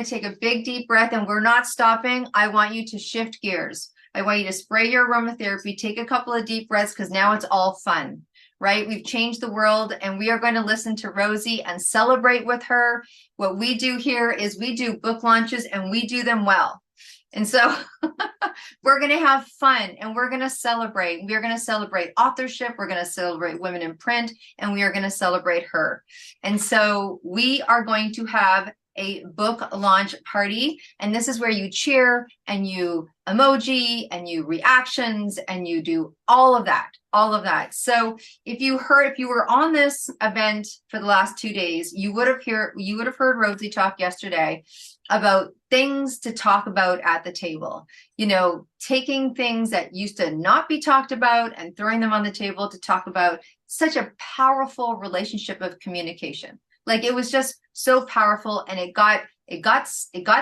going to take a big deep breath, and we're not stopping. I want you to shift gears. I want you to spray your aromatherapy, take a couple of deep breaths, because now it's all fun, right? We've changed the world, and we are going to listen to Rosy and celebrate with her. What we do here is we do book launches, and we do them well. And so we're going to have fun, and we're going to celebrate. We are going to celebrate authorship. We're going to celebrate women in print, and we are going to celebrate her. And so we are going to have a book launch party. And this is where you cheer and you emoji and you reactions and you do all of that, all of that. So if you were on this event for the last 2 days, you would have heard Rosy talk yesterday about things to talk about at the table, taking things that used to not be talked about and throwing them on the table to talk about such a powerful relationship of communication. Like, it was just so powerful, and it got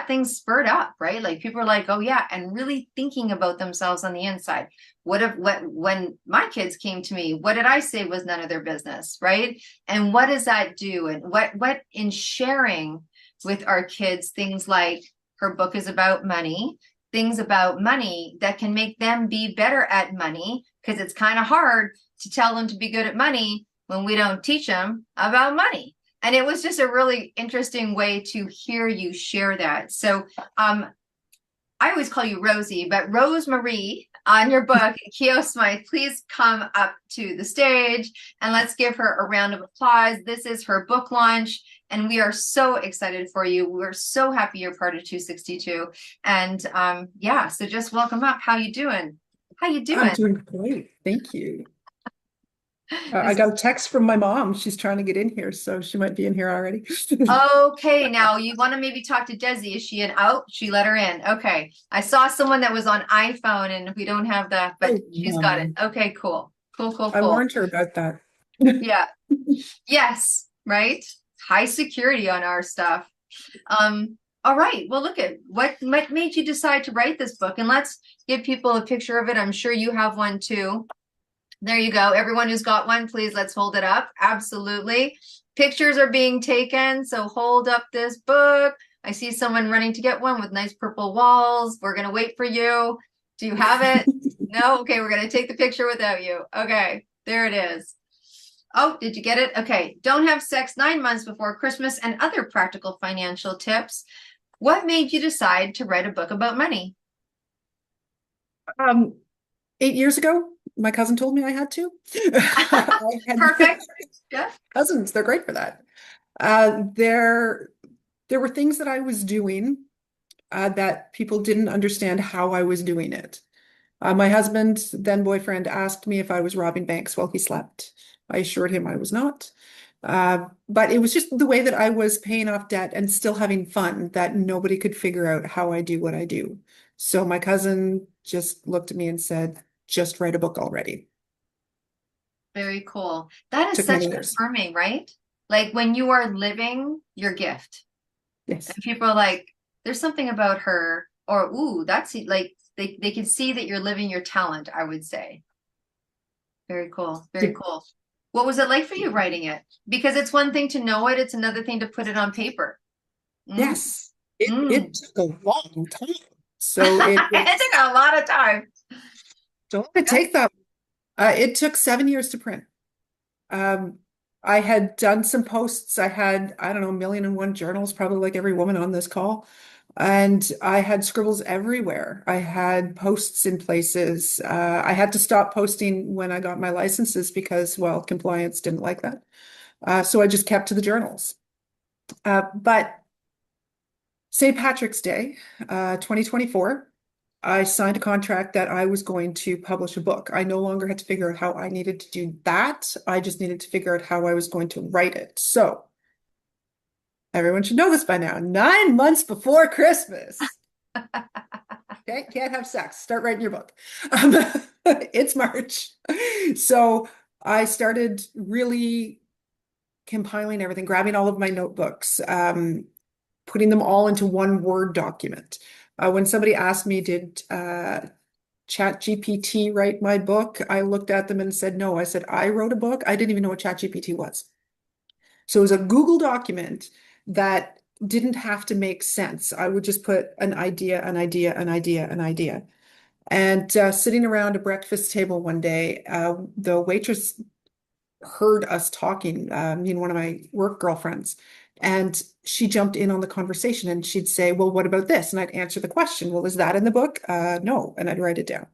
things spurred up, right? Like, people are like, oh yeah, and really thinking about themselves on the inside. When my kids came to me, what did I say was none of their business, right? And what does that do? And what in sharing with our kids, things like her book is about money, things about money that can make them be better at money, because it's kind of hard to tell them to be good at money when we don't teach them about money. And it was just a really interesting way to hear you share that. So I always call you Rosy, but Rosemary on your book, Keogh Smyth, please come up to the stage and let's give her a round of applause. This is her book launch, and we are so excited for you. We're so happy you're part of 262. And so just welcome up. How you doing? How you doing? I'm doing great. Thank you. I got a text from my mom. She's trying to get in here, so she might be in here already. Okay, now you want to maybe talk to Desi. Is she in? Oh, she let her in. Okay. I saw someone that was on iPhone, and we don't have that, but Oh, she's got it. no. Okay, cool. Cool, cool, I cool. warned her about that. Yeah. Yes, right? High security on our stuff. All right. Well, look at what made you decide to write this book, and let's give people a picture of it. I'm sure you have one too. There you go. Everyone who's got one, please, let's hold it up. Absolutely. Pictures are being taken, so hold up this book. I see someone running to get one with nice purple walls. We're going to wait for you. Do you have it? No? Okay, we're going to take the picture without you. Okay, there it is. Oh, did you get it? Okay. Don't have sex 9 months before Christmas and other practical financial tips. What made you decide to write a book about money? Um, 8 years ago, my cousin told me I had to. I had Perfect. Yeah. cousins, they're great for that. There were things that I was doing that people didn't understand how I was doing it. My husband, then boyfriend, asked me if I was robbing banks while he slept. I assured him I was not. But it was just the way that I was paying off debt and still having fun that nobody could figure out how I do what I do. So my cousin just looked at me and said, just write a book already. Very cool. That is Took such many years. affirming, right? Like, when you are living your gift, and Yes. people are like, there's something about her, or ooh, that's like they can see that you're living your talent, I would say. Very cool. Very cool. What was it like for you writing it? Because it's one thing to know it, it's another thing to put it on paper. Mm, Yes. It mm. it took a long time. So it It was, took a lot of time. don't let it Yeah. take that. It took 7 years to print. Um, I had done some posts. I had, I don't know, 1,000,001 journals, probably like every woman on this call. And I had scribbles everywhere. I had posts in places. I had to stop posting when I got my licenses because, well, compliance didn't like that. So I just kept to the journals. But St. Patrick's Day, 2024, I signed a contract that I was going to publish a book. I no longer had to figure out how I needed to do that. I just needed to figure out how I was going to write it. So everyone should know this by now. 9 months before Christmas. Okay, can't have sex. Start writing your book. Um, it's March. So I started really compiling everything, grabbing all of my notebooks, putting them all into one Word document. When somebody asked me, did ChatGPT write my book? I looked at them and said, no. I said, I wrote a book. I didn't even know what ChatGPT was. So it was a Google document that didn't have to make sense. I would just put an idea, an idea, an idea, an idea. And sitting around a breakfast table one day, the waitress heard us talking, me and one of my work girlfriends, and she jumped in on the conversation and she'd say, well, what about this? And I'd answer the question, well, is that in the book? No. And I'd write it down.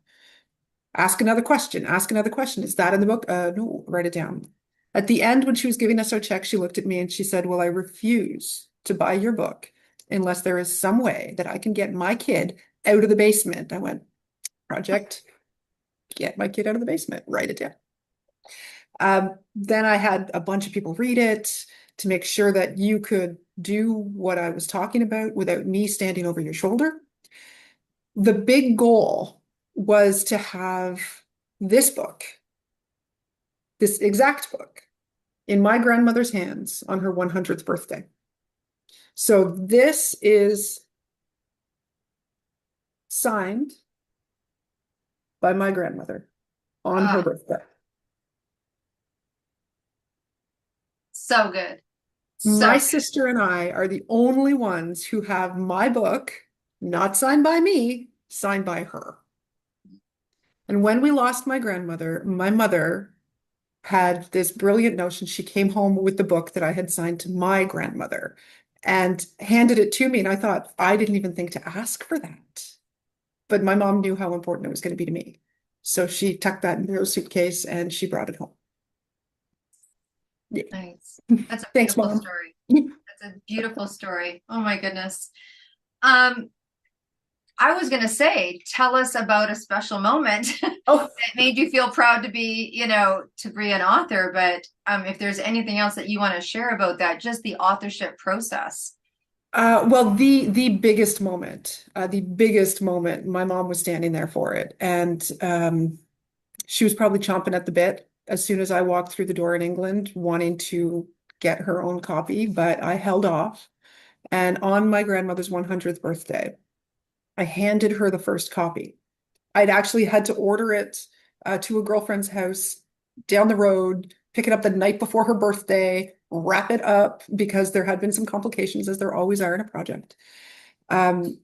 Ask another question. Ask another question. Is that in the book? No, write it down. At the end, when she was giving us our check, she looked at me and she said, well, I refuse to buy your book unless there is some way that I can get my kid out of the basement. I went, project, get my kid out of the basement, write it down. Then I had a bunch of people read it to make sure that you could do what I was talking about without me standing over your shoulder. The big goal was to have this book, this exact book, in my grandmother's hands on her 100th birthday. So this is signed by my grandmother on her Ah, birthday. so good. My So good. sister and I are the only ones who have my book, not signed by me, signed by her. And when we lost my grandmother, my mother had this brilliant notion. She came home with the book that I had signed to my grandmother and handed it to me. And I thought, I didn't even think to ask for that. But my mom knew how important it was going to be to me. So she tucked that into her suitcase and she brought it home. Yeah. Nice. That's a Thanks, beautiful Mom. story. That's a beautiful story. Oh my goodness. Um, I was gonna say, tell us about a special moment that Oh, made you feel proud to be, to be an author. But if there's anything else that you want to share about that, just the authorship process. well, the biggest moment, my mom was standing there for it. And she was probably chomping at the bit as soon as I walked through the door in England, wanting to get her own copy, but I held off. And on my grandmother's 100th birthday, I handed her the first copy. I'd actually had to order it to a girlfriend's house down the road, pick it up the night before her birthday, wrap it up because there had been some complications, as there always are in a project. Um,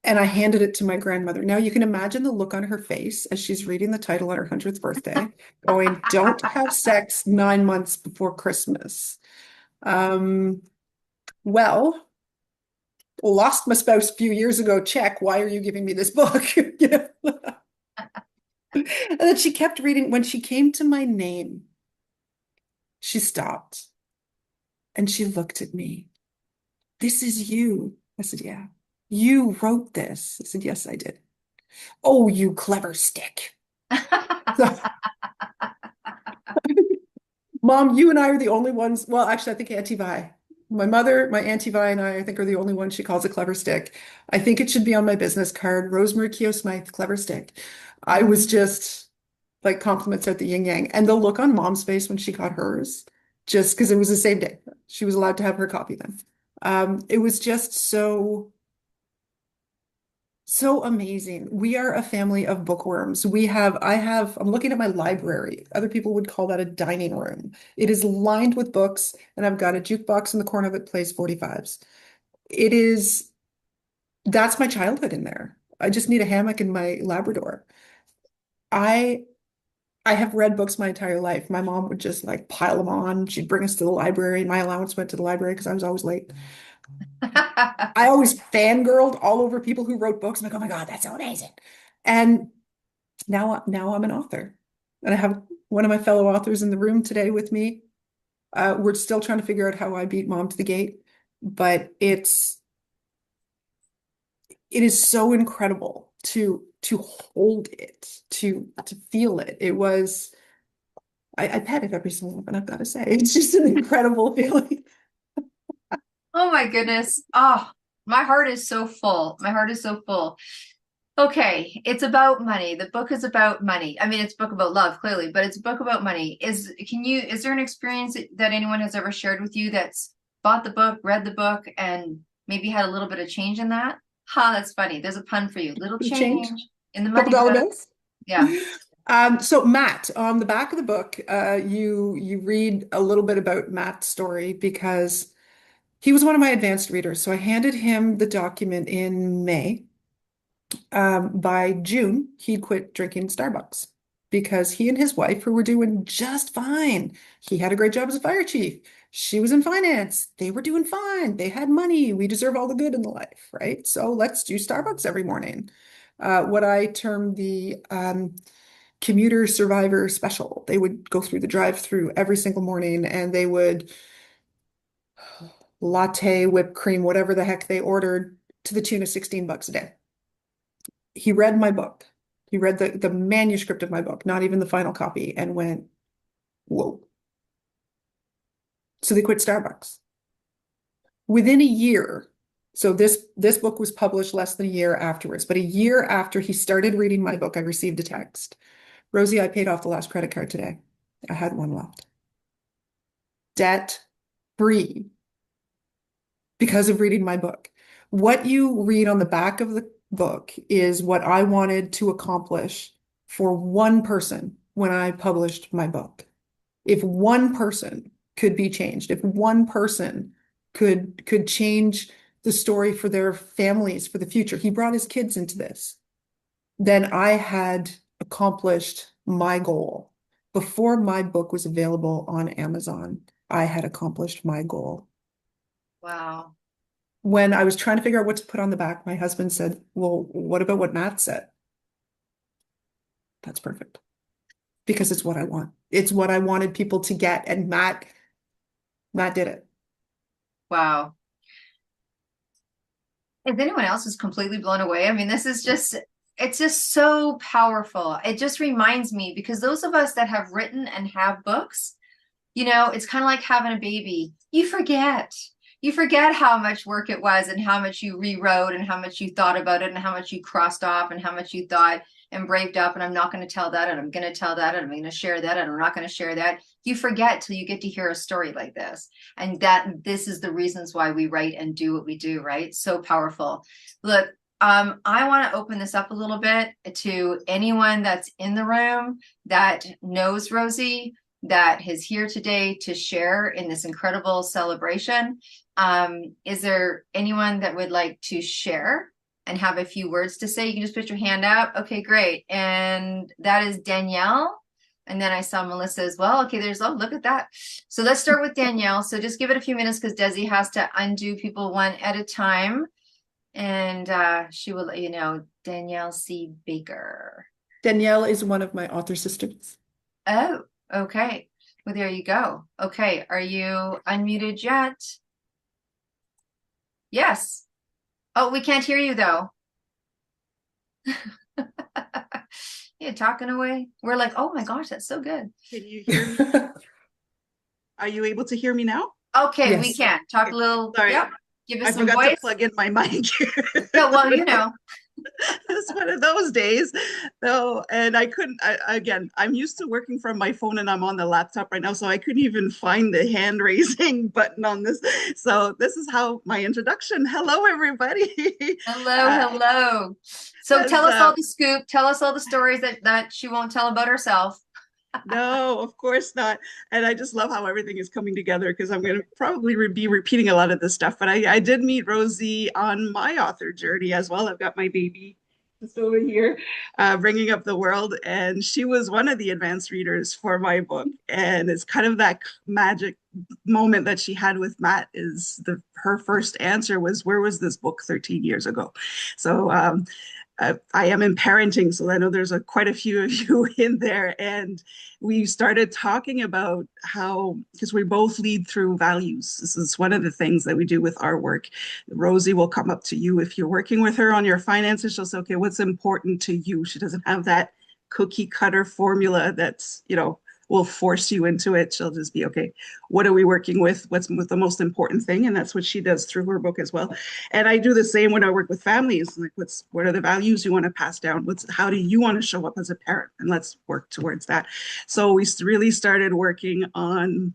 and I handed it to my grandmother. Now you can imagine the look on her face as she's reading the title on her 100th birthday, going, Don't have sex 9 months before Christmas. Um, well, lost my spouse a few years ago. Check. Why are you giving me this book? You know? And then she kept reading. When she came to my name, she stopped and she looked at me. This is you. I said, yeah. You wrote this. I said, yes, I did. Oh, you clever stick. So, Mom, you and I are the only ones. Well, actually, I think Auntie Vi. My mother, my Auntie Vi, and I think, are the only ones she calls a clever stick. I think it should be on my business card. Rosemary Keogh Smyth, clever stick. I was just like compliments out the yin yang. And the look on Mom's face when she got hers, just because it was the same day. She was allowed to have her copy then. It was just so amazing. We are a family of bookworms. I'm looking at my library. Other people would call that a dining room. It is lined with books, and I've got a jukebox in the corner that plays 45s. It is, that's my childhood in there. I just need a hammock and my Labrador. I I have read books my entire life. My mom would just like pile them on. She'd bring us to the library. My allowance went to the library because I was always late. I always fangirled all over people who wrote books. I'm like, oh my God, that's so amazing. And now I'm an author. And I have one of my fellow authors in the room today with me. We're still trying to figure out how I beat mom to the gate, but it is so incredible to hold it, to feel it. It was I pet it every so often, I've got to say. It's just an incredible feeling. Oh my goodness. Oh, my heart is so full. My heart is so full. Okay, it's about money. The book is about money. I mean, it's a book about love, clearly, but it's a book about money. Is there an experience that anyone has ever shared with you that's bought the book, read the book, and maybe had a little bit of change in that? Ha, that's funny. There's a pun for you. Little Change, change in the couple money dollar book. bills. Yeah. So Matt, on the back of the book, you read a little bit about Matt's story because He was one of my advanced readers. So I handed him the document in May. By June, he'd quit drinking Starbucks because he and his wife, who were doing just fine, he had a great job as a fire chief. She was in finance. They were doing fine. They had money. We deserve all the good in the life, right? So let's do Starbucks every morning. What I term the commuter survivor special. They would go through the drive-through every single morning and they would latte, whipped cream, whatever the heck they ordered to the tune of $16 a day. He read my book. He read the manuscript of my book, not even the final copy, and went, whoa. So they quit Starbucks. Within a year, so this book was published less than a year afterwards, but a year after he started reading my book, I received a text. Rosie, I paid off the last credit card today. I had one left. Debt free because of reading my book. What you read on the back of the book is what I wanted to accomplish for one person when I published my book. If one person could be changed, if one person could change the story for their families for the future, he brought his kids into this, then I had accomplished my goal. Before my book was available on Amazon, I had accomplished my goal. Wow. When I was trying to figure out what to put on the back, my husband said, well, what about what Matt said? That's perfect. Because it's what I want. It's what I wanted people to get. And Matt did it. Wow. If anyone else is completely blown away, I mean, this is just, it's just so powerful. It just reminds me because those of us that have written and have books, it's kind of like having a baby. You forget. You forget how much work it was and how much you rewrote and how much you thought about it and how much you crossed off and how much you thought and braved up. And I'm not going to tell that and I'm going to tell that and I'm going to share that and I'm not going to share that. You forget till you get to hear a story like this. And this is the reasons why we write and do what we do, right? So powerful. Look, I want to open this up a little bit to anyone that's in the room that knows Rosy, that is here today to share in this incredible celebration. Is there anyone that would like to share and have a few words to say? You can just put your hand up. Okay, great. And that is Danielle. And then I saw Melissa as well. Okay, look at that. So let's start with Danielle. So just give it a few minutes because Desi has to undo people one at a time. And she will let you know, Danielle C. Baker. Danielle is one of my author sisters. Oh, okay. Well, there you go. Okay, are you unmuted yet? Yes. Oh, we can't hear you though. Yeah, talking away. We're like, oh my gosh, that's so good. Can you hear me? Are you able to hear me now? Okay, we Yes. can talk Okay. a little. Sorry. Yep. Give us I some forgot voice. to plug in my mic here. Yeah, well, It's one of those days though, and again, I'm used to working from my phone and I'm on the laptop right now, so I couldn't even find the hand raising button on this. So this is how my introduction. Hello, everybody. hello, Uh, hello. So as, tell us all the scoop. Tell us all the stories that she won't tell about herself. No, of course not. And I just love how everything is coming together because I'm going to probably be repeating a lot of this stuff. But I did meet Rosie on my author journey as well. I've got my baby just over here, bringing up the world. And she was one of the advanced readers for my book. And it's kind of that magic moment that she had with Matt is her first answer was, where was this book 13 years ago? So I am in parenting, so I know there's quite a few of you in there. And we started talking about how, because we both lead through values. This is one of the things that we do with our work. Rosie will come up to you if you're working with her on your finances. She'll say, okay, what's important to you? She doesn't have that cookie cutter formula that's, will force you into it. She'll just be, okay, what are we working with? What's the most important thing? And that's what she does through her book as well. And I do the same when I work with families. Like, what are the values you want to pass down? How do you want to show up as a parent? And let's work towards that. So we really started working on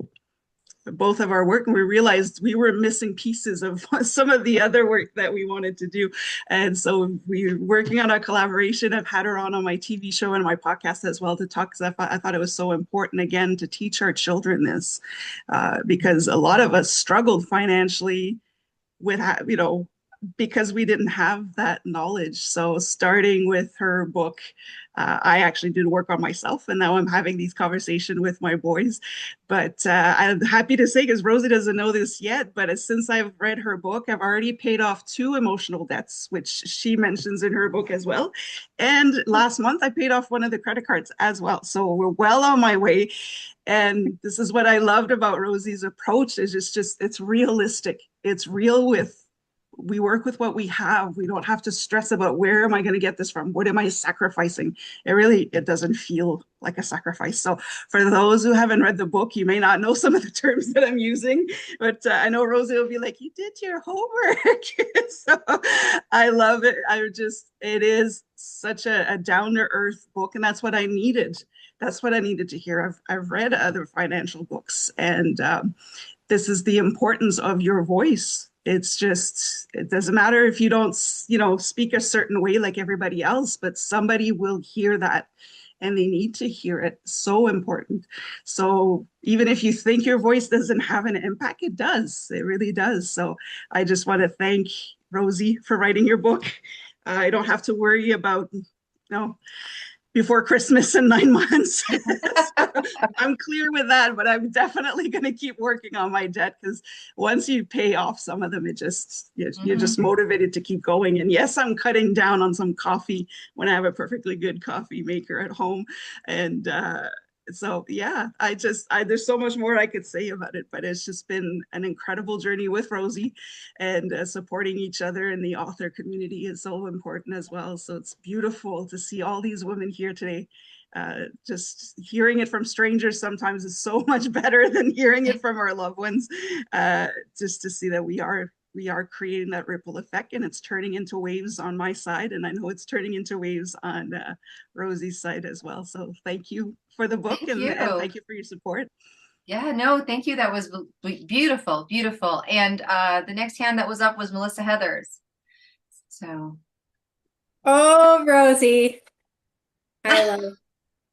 both of our work, and we realized we were missing pieces of some of the other work that we wanted to do. And so we were working on a collaboration. I've had her on my TV show and my podcast as well to talk, because I thought it was so important, again, to teach our children this, because a lot of us struggled financially with, because we didn't have that knowledge. So starting with her book, I actually did work on myself, and now I'm having these conversations with my boys. But I'm happy to say, because Rosie doesn't know this yet, but since I've read her book, I've already paid off 2 emotional debts, which she mentions in her book as well. And last month, I paid off one of the credit cards as well. So we're well on my way. And this is what I loved about Rosie's approach, is it's realistic. It's real. We work with what we have. We don't have to stress about, where am I going to get this from? What am I sacrificing? It doesn't feel like a sacrifice. So for those who haven't read the book, you may not know some of the terms that I'm using, but I know Rosie will be like, you did your homework. So I love it. It is such a down to earth book. And that's what I needed. That's what I needed to hear. I've read other financial books, and this is the importance of your voice. It doesn't matter if you don't, speak a certain way like everybody else, but somebody will hear that, and they need to hear it. So important. So even if you think your voice doesn't have an impact, it does. It really does. So I just want to thank Rosie for writing your book. I don't have to worry about, before Christmas in 9 months. So I'm clear with that, but I'm definitely going to keep working on my debt, because once you pay off some of them, you're just motivated to keep going. And yes, I'm cutting down on some coffee when I have a perfectly good coffee maker at home. And so yeah, there's so much more I could say about it, but it's just been an incredible journey with Rosie, and supporting each other in the author community is so important as well. So it's beautiful to see all these women here today. Just hearing it from strangers sometimes is so much better than hearing it from our loved ones. Just to see that we are creating that ripple effect, and it's turning into waves on my side, and I know it's turning into waves on Rosie's side as well. So thank you for the book, and thank you for your support. Yeah, no, thank you. That was beautiful, beautiful. And the next hand that was up was Melissa Heathers. So, oh, Rosie, I love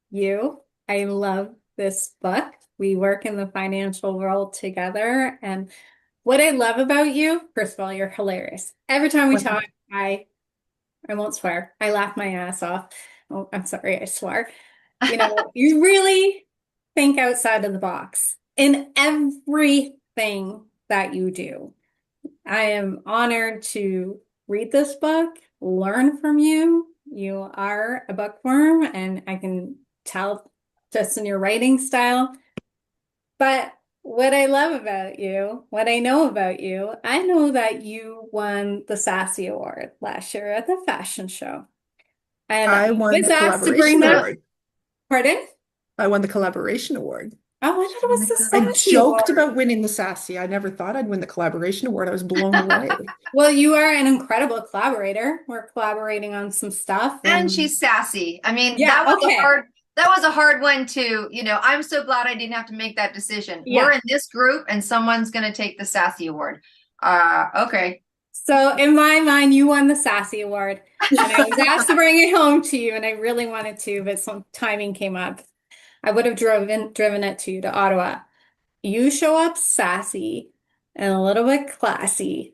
you. I love this book. We work in the financial world together, and what I love about you, first of all, you're hilarious. Every time we talk, I won't swear. I laugh my ass off. Oh, I'm sorry, I swore. You really think outside of the box in everything that you do. I am honored to read this book, learn from you. You are a bookworm, and I can tell just in your writing style. But what I love about you, what I know about you, I know that you won the Sassy Award last year at the fashion show. And I won was the asked to bring collaboration that. award. Pardon? I won the collaboration award. Oh, I thought it was the I Sassy joked Award. about winning the Sassy. I never thought I'd win the collaboration award. I was blown away. Well, you are an incredible collaborator. We're collaborating on some stuff. and she's sassy. I mean, Yeah, that was a hard one to, I'm so glad I didn't have to make that decision. Yeah. We're in this group and someone's going to take the Sassy Award. Okay. So in my mind, you won the Sassy Award. And I was asked to bring it home to you, and I really wanted to, but some timing came up. I would have driven it to you to Ottawa. You show up sassy and a little bit classy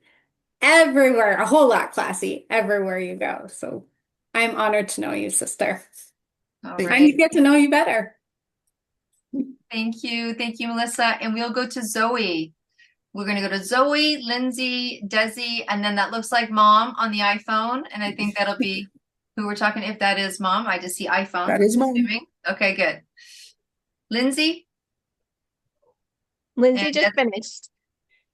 everywhere, a whole lot classy everywhere you go. So I'm honored to know you, sister. All Time right. to get to know you better. Thank you. Thank you, Melissa. And we'll go to Zoe. We're going to go to Zoe, Lindsay, Desi, and then that looks like mom on the iPhone. And I think that'll be who we're talking. If that is mom, I just see iPhone. That is mom. Okay, good. Lindsay? Lindsay just finished.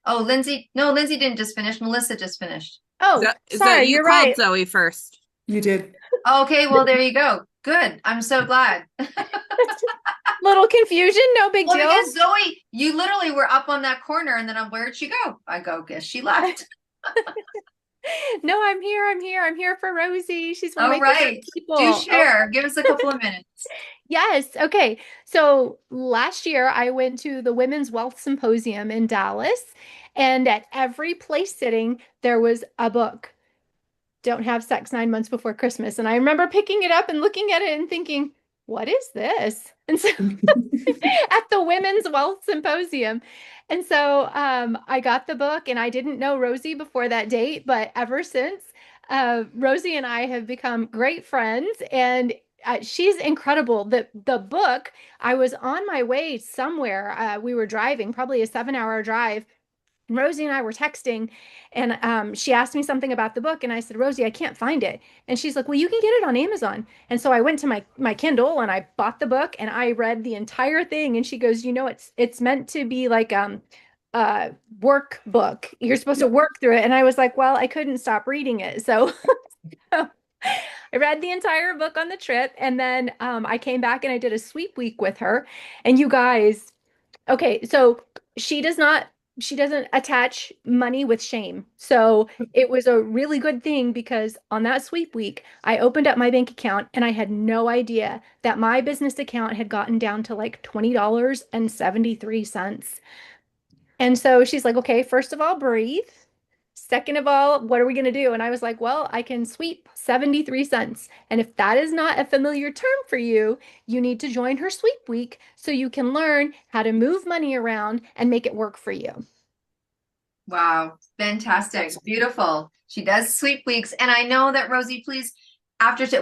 Oh, Lindsay. No, Lindsay didn't just finish. Melissa just finished. Oh, Is sorry, that you you're called right. Zoe first? You did. Okay, well, there you go. Good. I'm so glad. Little confusion, no big Well, deal. because Zoe, you literally were up on that corner, and then where'd she go? I go, guess she left. No, I'm here. I'm here. I'm here for Rosie. She's one of All my favorite right. people. Do Oh, share. Give us a couple of minutes. yes. Okay. So last year I went to the Women's Wealth Symposium in Dallas, and at every place sitting, there was a book. Don't have sex 9 months before Christmas. And I remember picking it up and looking at it and thinking, what is this? And so at the Women's Wealth Symposium. And so I got the book and I didn't know Rosie before that date, but ever since, Rosie and I have become great friends and she's incredible. The book, I was on my way somewhere. We were driving, probably a 7 hour drive. Rosie and I were texting, and she asked me something about the book, and I said, Rosie, I can't find it. And she's like, well, you can get it on Amazon. And so I went to my Kindle and I bought the book and I read the entire thing. And she goes, it's meant to be like a work book. You're supposed to work through it. And I was like, well, I couldn't stop reading it. So I read the entire book on the trip, and then I came back and I did a sweep week with her. And you guys, okay, so she does not, she doesn't attach money with shame. So it was a really good thing because on that sweep week, I opened up my bank account and I had no idea that my business account had gotten down to like $20.73. And so she's like, okay, first of all, breathe. Second of all, what are we going to do? And I was like, well, I can sweep 73 cents. And if that is not a familiar term for you, you need to join her sweep week so you can learn how to move money around and make it work for you. Wow, fantastic, beautiful. She does sweep weeks, and I know that Rosie, please,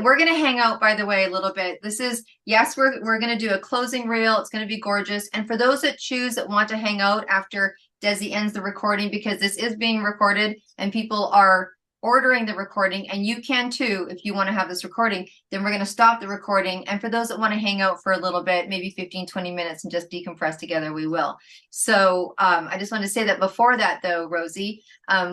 we're gonna hang out, by the way, a little bit. This is yes, we're gonna do a closing reel. It's gonna be gorgeous, and for those that choose that want to hang out after Desi ends the recording, because this is being recorded and people are ordering the recording, and you can too if you want to have this recording, then we're going to stop the recording. And for those that want to hang out for a little bit, maybe 15-20 minutes and just decompress together, we will. So I just want to say that before that though, Rosie,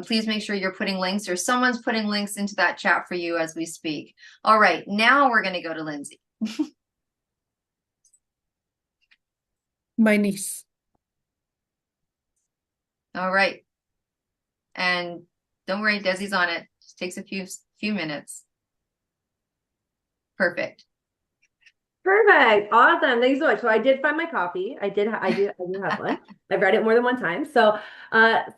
please make sure you're putting links, or someone's putting links into that chat for you as we speak. All right, now we're going to go to Lindsay. My niece. All right. And don't worry, Desi's on it. Just takes a few minutes. Perfect. Perfect. Awesome. Thanks so much. So I did find my copy. I do have one. I've read it more than one time. So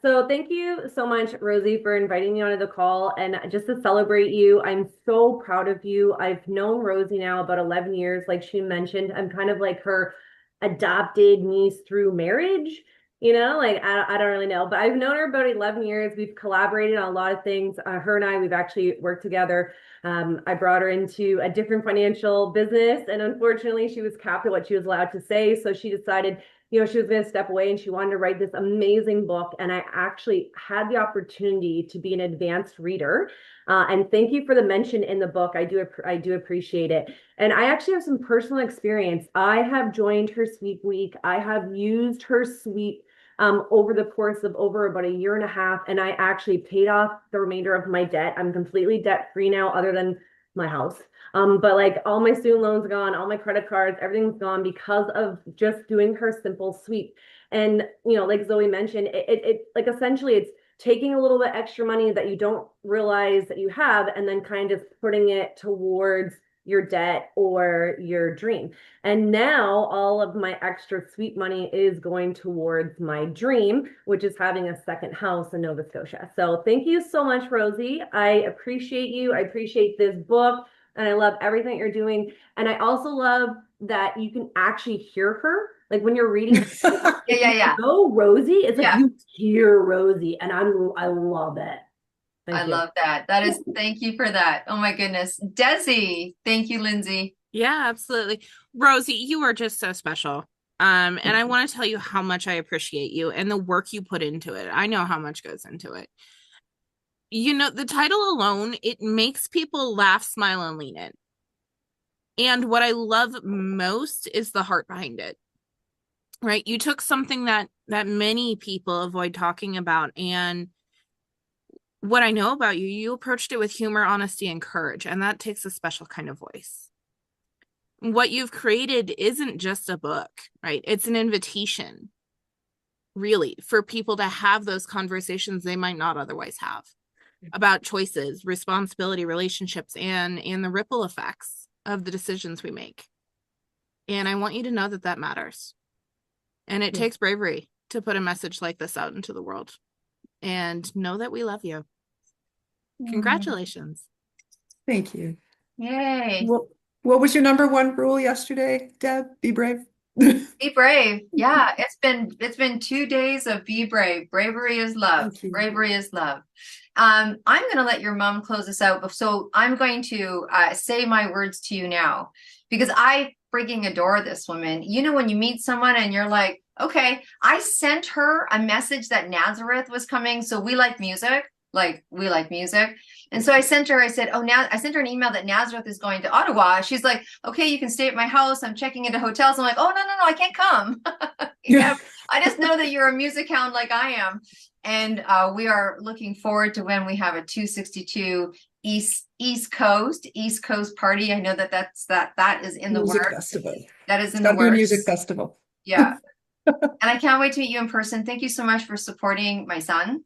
thank you so much, Rosie, for inviting me onto the call. And just to celebrate you, I'm so proud of you. I've known Rosie now about 11 years. Like she mentioned, I'm kind of like her adopted niece through marriage. Like I don't really know, but I've known her about 11 years. We've collaborated on a lot of things. Her and I, we've actually worked together. I brought her into a different financial business, and unfortunately she was capped at what she was allowed to say. So she decided, she was going to step away, and she wanted to write this amazing book. And I actually had the opportunity to be an advanced reader. And thank you for the mention in the book. I do appreciate it. And I actually have some personal experience. I have joined her sweep week. I have used her sweep over the course of over about a year and a half, and I actually paid off the remainder of my debt. I'm completely debt free now, other than my house. But like all my student loans are gone, all my credit cards, everything's gone because of just doing her simple sweep. And like Zoe mentioned, it like essentially it's taking a little bit extra money that you don't realize that you have, and then kind of putting it towards your debt or your dream. And now all of my extra sweet money is going towards my dream, which is having a second house in Nova Scotia. So thank you so much, Rosie. I appreciate you. I appreciate this book, and I love everything you're doing. And I also love that you can actually hear her. Like when you're reading, Yeah. Oh, Rosie, it's like you hear Rosie, and I love it. I love that. Thank you for that. Oh my goodness. Desi. Thank you, Lindsay. Yeah, absolutely. Rosie, you are just so special. And I want to tell you how much I appreciate you and the work you put into it. I know how much goes into it. The title alone, it makes people laugh, smile, and lean in. And what I love most is the heart behind it. Right? You took something that many people avoid talking about, and what I know about you, you approached it with humor, honesty, and courage, and that takes a special kind of voice. What you've created isn't just a book, right? It's an invitation, really, for people to have those conversations they might not otherwise have. about choices, responsibility, relationships, and the ripple effects of the decisions we make. And I want you to know that that matters. And it takes bravery to put a message like this out into the world. And know that we love you. Congratulations. Thank you. Yay. What was your number one rule yesterday, Deb? Be brave. Be brave. Yeah, it's been 2 days of be brave. Bravery is love. Thank you. Bravery is love. I'm going to let your mom close this out. So I'm going to say my words to you now because I freaking adore this woman. You know, when you meet someone and you're like, okay, I sent her a message that Nazareth was coming. So we like music. We like music. And so I sent her an email that Nazareth is going to Ottawa. She's like, okay, you can stay at my house. I'm checking into hotels. I'm like, oh, no, I can't come. Yeah, I just know that you're a music hound like I am. And we are looking forward to when we have a 262 East Coast party. I know that is in the music works. festival. That is in It's the gotta be a works. music festival. Yeah. And I can't wait to meet you in person. Thank you so much for supporting my son.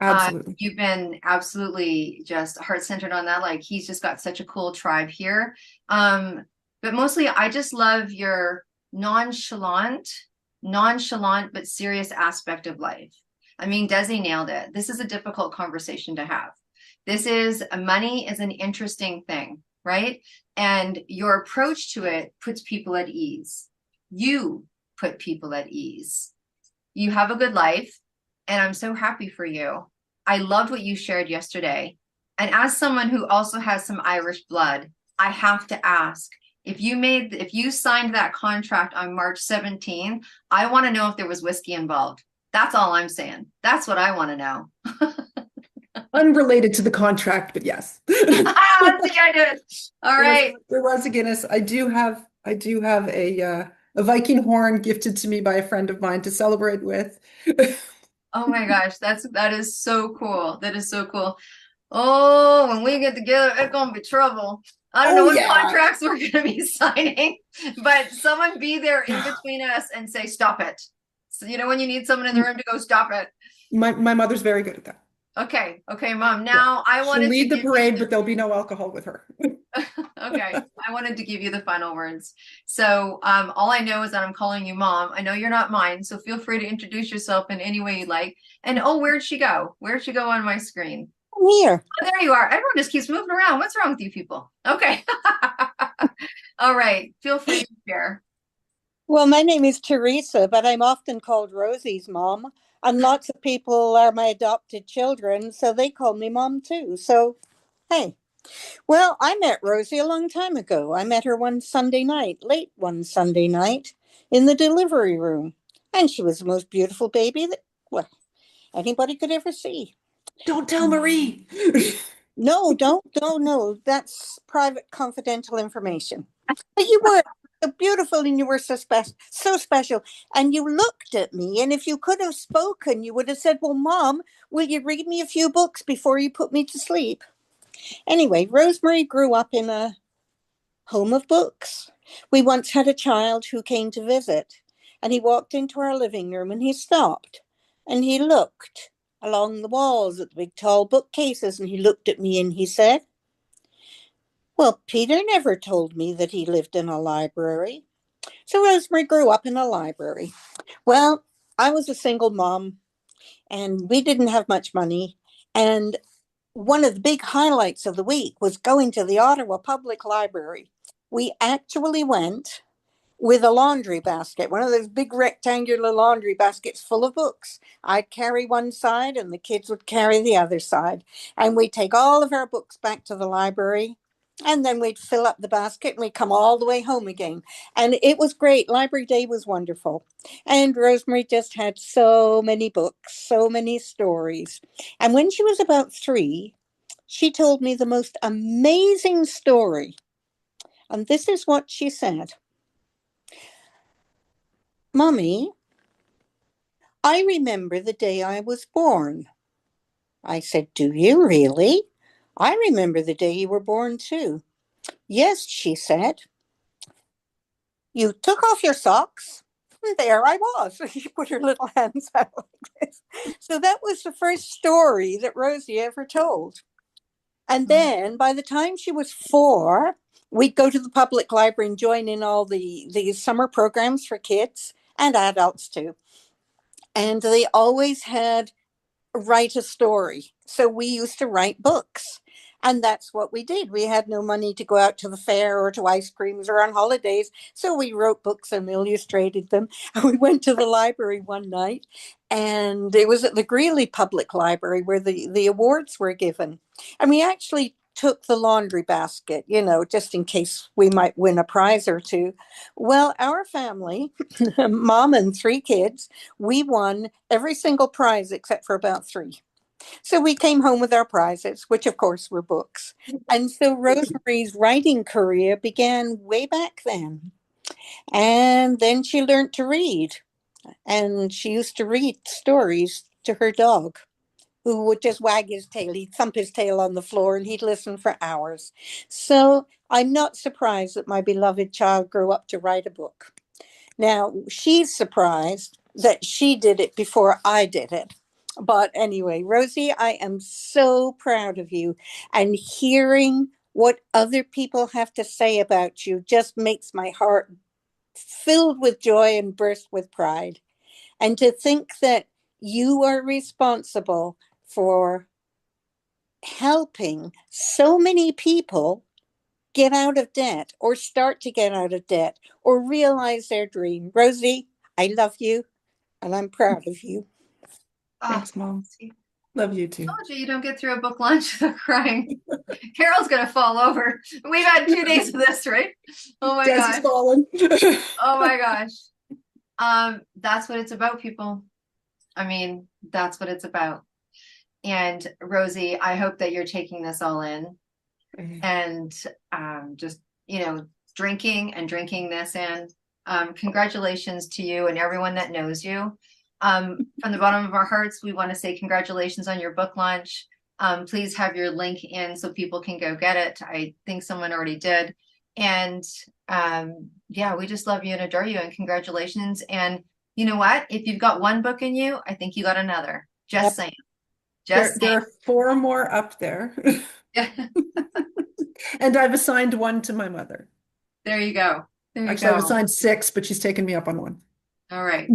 Absolutely. You've been absolutely just heart-centered on that. Like he's just got such a cool tribe here. But mostly I just love your nonchalant but serious aspect of life. I mean, Desi nailed it. This is a difficult conversation to have. Money is an interesting thing, right? And your approach to it puts people at ease. You put people at ease. You have a good life. And I'm so happy for you. I loved what you shared yesterday. And as someone who also has some Irish blood, I have to ask, if you signed that contract on March 17, I want to know if there was whiskey involved. That's all I'm saying. That's what I want to know. Unrelated to the contract, but yes. I think I did. All right. There was a Guinness. I do have a Viking horn gifted to me by a friend of mine to celebrate with. Oh my gosh, that is so cool. That is so cool. Oh, when we get together, it's gonna be trouble. I don't know what contracts we're gonna be signing, but someone be there in between us and say, stop it. So you know when you need someone in the room to go stop it. My mother's very good at that. Okay, Mom. Now I wanted She'll lead to the parade, but there'll be no alcohol with her. Okay, I wanted to give you the final words. So all I know is that I'm calling you Mom. I know you're not mine, so feel free to introduce yourself in any way you'd like. And oh, where'd she go? Where'd she go on my screen? I'm here. Oh, there you are. Everyone just keeps moving around. What's wrong with you people? Okay. All right. Feel free to share. Well, my name is Teresa, but I'm often called Rosy's mom. And lots of people are my adopted children, so they call me Mom too. So, hey. Well, I met Rosy a long time ago. I met her late one Sunday night, in the delivery room. And she was the most beautiful baby that, well, anybody could ever see. Don't tell Marie. No, no. That's private, confidential information. But you were so beautiful and you were so special. And you looked at me, and if you could have spoken, you would have said, well, Mom, will you read me a few books before you put me to sleep? Anyway, Rosemary grew up in a home of books. We once had a child who came to visit, and he walked into our living room and he stopped and he looked along the walls at the big tall bookcases, and he looked at me and he said, well, Peter never told me that he lived in a library. So Rosemary grew up in a library. Well, I was a single mom and we didn't have much money. And one of the big highlights of the week was going to the Ottawa Public Library. We actually went with a laundry basket, one of those big rectangular laundry baskets full of books. I'd carry one side and the kids would carry the other side. And we'd take all of our books back to the library. And then we'd fill up the basket and we'd come all the way home again. And it was great. Library Day was wonderful. And Rosemary just had so many books, so many stories. And when she was about 3, she told me the most amazing story. And this is what she said. Mommy, I remember the day I was born. I said, do you really? I remember the day you were born too. Yes, she said. You took off your socks, And there I was. She put her little hands out like this. So that was the first story that Rosie ever told. And then by the time she was 4, we'd go to the public library and join in all the summer programs for kids and adults too. And they always had write a story. So we used to write books. And that's what we did. We had no money to go out to the fair or to ice creams or on holidays. So we wrote books and illustrated them. And we went to the library one night, and it was at the Greeley Public Library where the awards were given. And we actually took the laundry basket, just in case we might win a prize or two. Well, our family, mom and 3 kids, we won every single prize except for about 3. So we came home with our prizes, which of course were books. And so Rosemary's writing career began way back then. And then she learned to read. And she used to read stories to her dog, who would just wag his tail. He'd thump his tail on the floor and he'd listen for hours. So I'm not surprised that my beloved child grew up to write a book. Now, she's surprised that she did it before I did it. But anyway, Rosie, I am so proud of you. And hearing what other people have to say about you just makes my heart filled with joy and burst with pride. And to think that you are responsible for helping so many people get out of debt or start to get out of debt or realize their dream. Rosie, I love you and I'm proud of you. Thanks, Mom. Love you too. Told you don't get through a book lunch without crying. Carol's gonna fall over. We've had 2 days of this, right? Oh my Desi's gosh. fallen. Oh my gosh. That's what it's about, people. I mean, that's what it's about. And Rosie, I hope that you're taking this all in and just, drinking this in. Congratulations to you and everyone that knows you. From the bottom of our hearts, we want to say congratulations on your book launch. Please have your link in so people can go get it. I think someone already did. And we just love you and adore you, and congratulations. And you know what? If you've got one book in you, I think you got another. Just saying. There are 4 more up there. And I've assigned 1 to my mother. There you go. Actually, I've assigned 6, but she's taken me up on 1. All right.